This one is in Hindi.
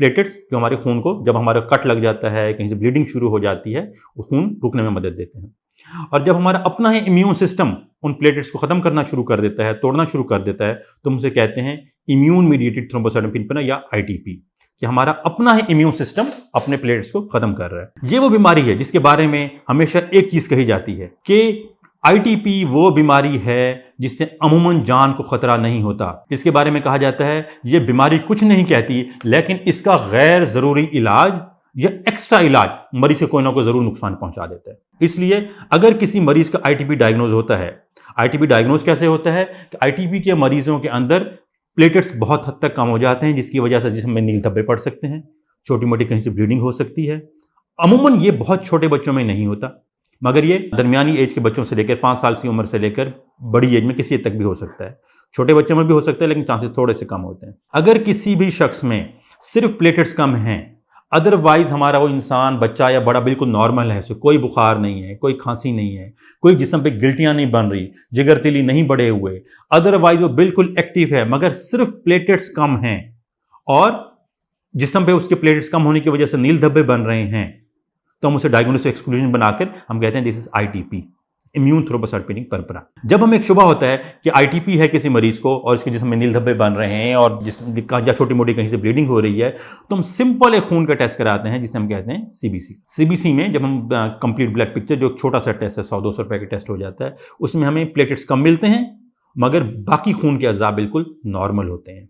प्लेटलेट्स जो हमारे खून को, जब हमारा कट लग जाता है, कहीं से ब्लीडिंग शुरू हो जाती है, वो खून रुकने में मदद देते हैं। और जब हमारा अपना ही इम्यून सिस्टम उन प्लेटलेट्स को खत्म करना शुरू कर देता है, तोड़ना शुरू कर देता है, तो हम उसे कहते हैं इम्यून मीडिएटेड थ्रोम्बोसाइटोपेनिया या आईटीपी, कि हमारा अपना ही इम्यून सिस्टम अपने प्लेटलेट्स को खत्म कर रहा है। ये वो बीमारी है जिसके बारे में हमेशा एक चीज कही जाती है कि आईटीपी वो बीमारी है जिससे अमूमन जान को खतरा नहीं होता। इसके बारे में कहा जाता है ये बीमारी कुछ नहीं कहती, लेकिन इसका गैर जरूरी इलाज या एक्स्ट्रा इलाज मरीज को कोई ना कोई जरूर नुकसान पहुंचा देता है। इसलिए अगर किसी मरीज का आईटीपी डायग्नोज होता है, आईटीपी डायग्नोज कैसे होता है कि आईटीपी के मरीजों के अंदर प्लेटलेट्स बहुत हद तक कम हो जाते हैं, जिसकी वजह से जिस्म में नील धब्बे पड़ सकते हैं, छोटी मोटी कहीं से ब्लीडिंग हो सकती है। अमूमन ये बहुत छोटे बच्चों में नहीं होता, मगर ये दरमियानी एज के बच्चों से लेकर 5 साल की उम्र से लेकर बड़ी एज में किसी तक भी हो सकता है। छोटे बच्चों में भी हो सकता है, लेकिन चांसेस थोड़े से कम होते हैं। अगर किसी भी शख्स में सिर्फ प्लेटलेट्स कम हैं, अदरवाइज हमारा वो इंसान, बच्चा या बड़ा बिल्कुल नॉर्मल है, उसे कोई बुखार नहीं है, कोई खांसी नहीं है, कोई जिस्म पे गिल्टियां नहीं बन रही, जिगरतीली नहीं बढ़े हुए, अदरवाइज वो बिल्कुल एक्टिव है, मगर सिर्फ प्लेटलेट्स कम हैं और जिस्म पे उसके प्लेटलेट्स कम होने की वजह से नील धब्बे बन रहे हैं, तो हम उसे डायग्नोसिस एक्सक्लूजन बनाकर हम कहते हैं this is ITP, immune thrombocytopenic परंपरा। जब हमें एक शुबा होता है कि आईटीपी है किसी मरीज को और इसके जिस्म में नील धब्बे बन रहे हैं और या छोटी मोटी कहीं से ब्लीडिंग हो रही है, तो हम सिंपल एक खून का टेस्ट कराते हैं जिसे हम कहते हैं सीबीसी। सीबीसी में जब हम कंप्लीट ब्लड पिक्चर, जो छोटा सा टेस्ट है, 100-200 रुपए का टेस्ट हो जाता है, उसमें हमें प्लेटलेट्स कम मिलते हैं, मगर बाकी खून के अज़ा बिल्कुल नॉर्मल होते हैं।